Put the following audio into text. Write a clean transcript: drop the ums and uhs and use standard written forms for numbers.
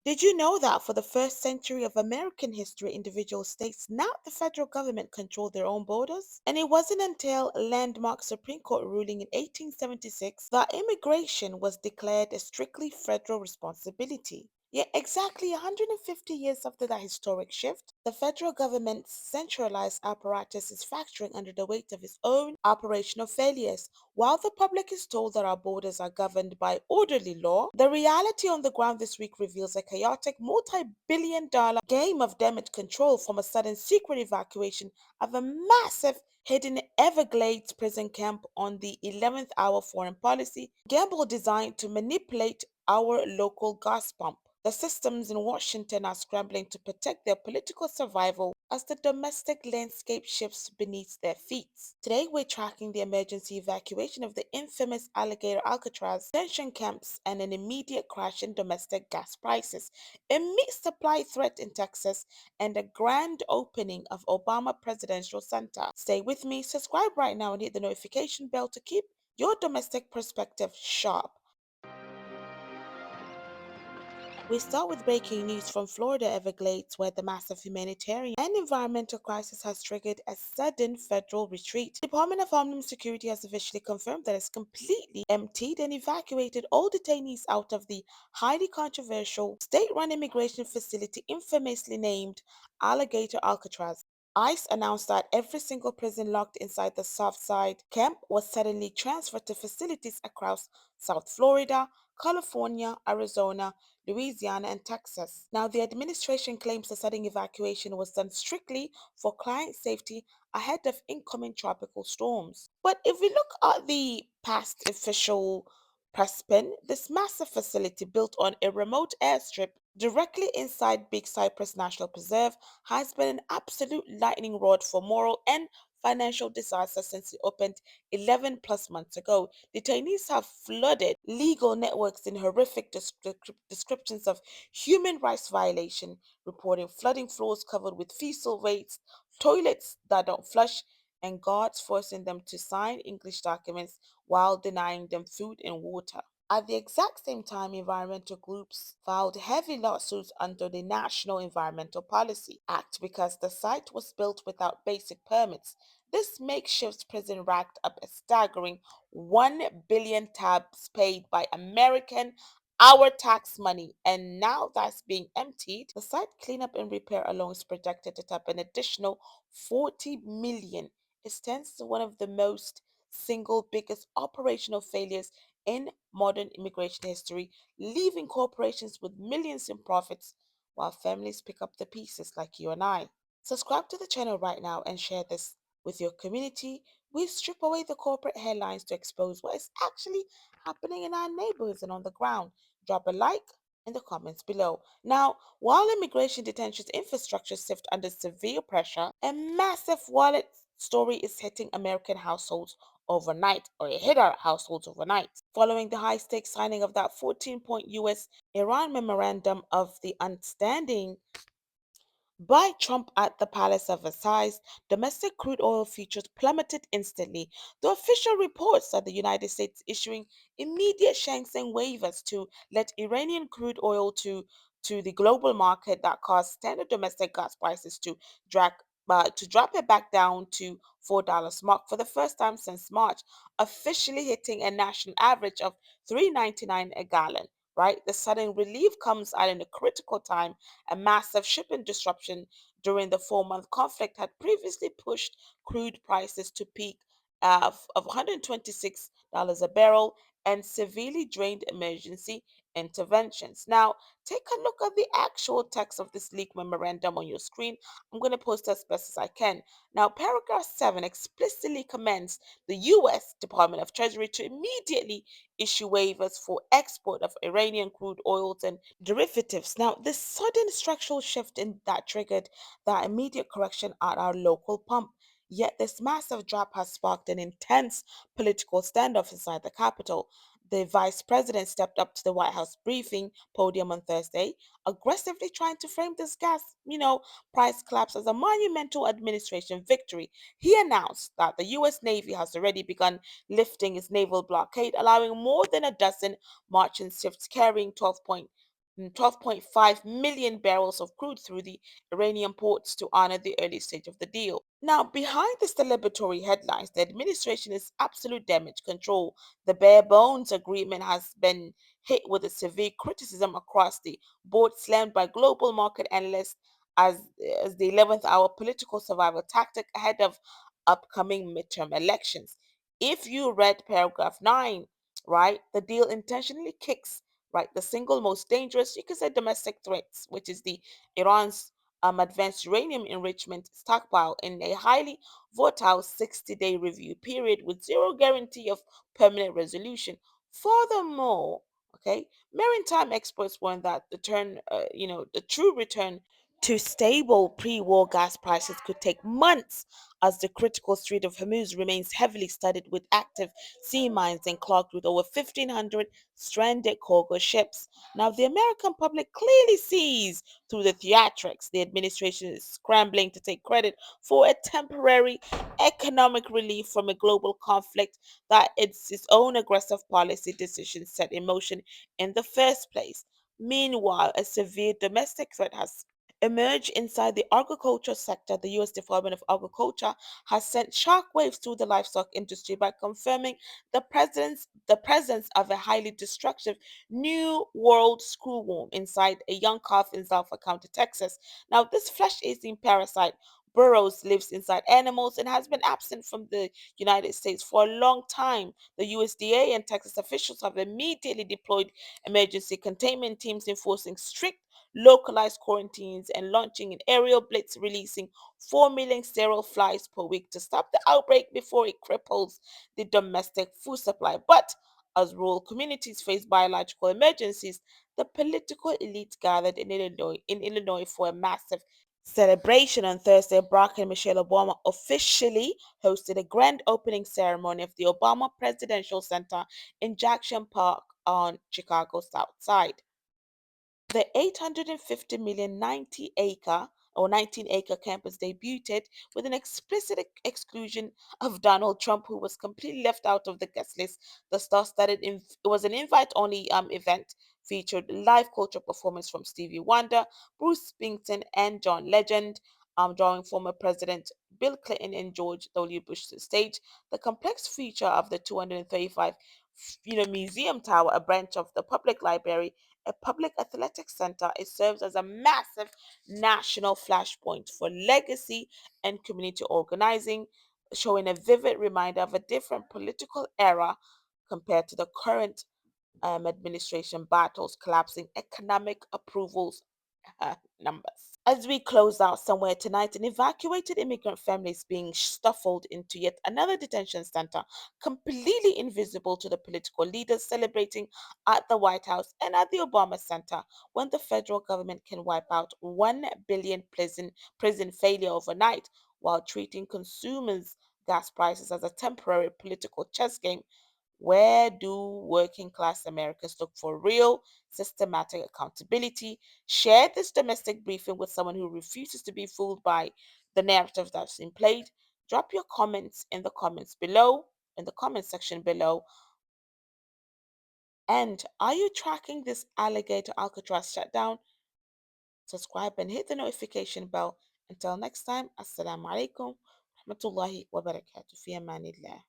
Did you know that for the first century of American history, individual states, not the federal government, controlled their own borders? And it wasn't until a landmark Supreme Court ruling in 1876 that immigration was declared a strictly federal responsibility. Yet, exactly 150 years after that historic shift, the federal government's centralized apparatus is fracturing under the weight of its own operational failures. While the public is told that our borders are governed by orderly law, the reality on the ground this week reveals a chaotic multi-billion-dollar game of damage control, from a sudden secret evacuation of a massive hidden Everglades prison camp on the 11th hour foreign policy gamble designed to manipulate our local gas pump. The systems in Washington are scrambling to protect their political survival as the domestic landscape shifts beneath their feet. Today, we're tracking the emergency evacuation of the infamous Alligator Alcatraz detention camps and an immediate crash in domestic gas prices, a meat supply threat in Texas, and a grand opening of Obama Presidential Center. Stay with me, subscribe right now, and hit the notification bell to keep your domestic perspective sharp. We start with breaking news from Florida Everglades, where the massive humanitarian and environmental crisis has triggered a sudden federal retreat. The Department of Homeland Security has officially confirmed that it's completely emptied and evacuated all detainees out of the highly controversial state-run immigration facility infamously named Alligator Alcatraz. ICE announced that every single prison locked inside the Southside camp was suddenly transferred to facilities across South Florida, California, Arizona, Louisiana, and Texas. Now, the administration claims the sudden evacuation was done strictly for client safety ahead of incoming tropical storms. But if we look at the past official press spin, this massive facility built on a remote airstrip directly inside Big Cypress National Preserve has been an absolute lightning rod for moral and financial disaster since it opened 11 plus months ago. Detainees have flooded legal networks in horrific descriptions of human rights violation, reporting flooding floors covered with fecal waste, toilets that don't flush, and guards forcing them to sign English documents while denying them food and water. At the exact same time, environmental groups filed heavy lawsuits under the National Environmental Policy Act because the site was built without basic permits. This makeshift prison racked up a staggering 1 billion tabs paid by American our tax money, and now that's being emptied. The site cleanup and repair alone is projected to tap an additional 40 million. It stands as one of the most single biggest operational failures in modern immigration history, leaving corporations with millions in profits while families pick up the pieces like you and I. Subscribe to the channel right now and share this with your community. We strip away the corporate headlines to expose what is actually happening in our neighborhoods and on the ground. Drop a like in the comments below. Now, while immigration detention's infrastructure sifts under severe pressure, a massive wallet story is hitting American households overnight, or it hit our households overnight, following the high stakes signing of that 14-point US Iran memorandum of the understanding by Trump at the Palace of Versailles. Domestic crude oil futures plummeted instantly. The official reports that the United States issuing immediate sanctions waivers to let Iranian crude oil to the global market that caused standard domestic gas prices to drop it back down to $4 mark for the first time since March, officially hitting a national average of 3.99 a gallon. Right, the sudden relief comes at a critical time. A massive shipping disruption during the 4 month conflict had previously pushed crude prices to peak of $126 a barrel and severely drained emergency interventions. Now, take a look at the actual text of this leak memorandum on your screen. I'm going to post as best as I can. Now, paragraph 7 explicitly commands the U.S. Department of Treasury to immediately issue waivers for export of Iranian crude oils and derivatives. Now, this sudden structural shift in that triggered that immediate correction at our local pump. Yet this massive drop has sparked an intense political standoff inside the Capitol. The vice president stepped up to the White House briefing podium on Thursday, aggressively trying to frame this price collapse as a monumental administration victory. He announced that the U.S. Navy has already begun lifting its naval blockade, allowing more than a dozen merchant ships carrying 12.9 12.5 million barrels of crude through the Iranian ports to honor the early stage of the deal. Now, behind the celebratory headlines, the administration is absolute damage control. The bare bones agreement has been hit with a severe criticism across the board, slammed by global market analysts as, as the 11th hour political survival tactic ahead of upcoming midterm elections. If you read paragraph 9, right, the deal intentionally kicks, right, the single most dangerous, you can say, domestic threats, which is the Iran's advanced uranium enrichment stockpile in a highly volatile 60-day review period with zero guarantee of permanent resolution. Furthermore, okay, maritime experts warn that the true return to stable pre-war gas prices could take months as the critical Strait of Hormuz remains heavily studded with active sea mines and clogged with over 1,500 stranded cargo ships. Now, the American public clearly sees through the theatrics. The administration is scrambling to take credit for a temporary economic relief from a global conflict that its own aggressive policy decisions set in motion in the first place. Meanwhile, a severe domestic threat has emerged inside the agriculture sector. The U.S. Department of Agriculture has sent shockwaves through the livestock industry by confirming the presence of a highly destructive New World screwworm inside a young calf in Suffolk County, Texas. Now, this flesh-eating parasite burrows, lives inside animals, and has been absent from the United States for a long time. The USDA and Texas officials have immediately deployed emergency containment teams enforcing strict localized quarantines and launching an aerial blitz releasing 4 million sterile flies per week to stop the outbreak before it cripples the domestic food supply. But as rural communities face biological emergencies, the political elite gathered in Illinois for a massive celebration on Thursday. Barack and Michelle Obama officially hosted a grand opening ceremony of the Obama Presidential Center in Jackson Park on Chicago's South Side. The 850 million 90-acre or 19-acre campus debuted with an explicit exclusion of Donald Trump, who was completely left out of the guest list. The star-studded it was an invite-only event, featured live culture performance from Stevie Wonder, Bruce Springsteen, and John Legend, drawing former President Bill Clinton and George W. Bush to the stage. The complex feature of the 235 museum tower, a branch of the public library, a public athletics center. It serves as a massive national flashpoint for legacy and community organizing, showing a vivid reminder of a different political era compared to the current administration battles, collapsing economic approvals numbers. As we close out somewhere tonight, an evacuated immigrant family is being stuffed into yet another detention center, completely invisible to the political leaders celebrating at the White House and at the Obama Center, when the federal government can wipe out 1 billion prison failure overnight while treating consumers' gas prices as a temporary political chess game. Where do working class Americans look for real, systematic accountability? Share this domestic briefing with someone who refuses to be fooled by the narrative that's been played. Drop your comments in the comments below, in the comment section below. And are you tracking this Alligator Alcatraz shutdown? Subscribe and hit the notification bell. Until next time, Assalamu alaikum, rahmatullahi wa barakatuh. Fi amanillah.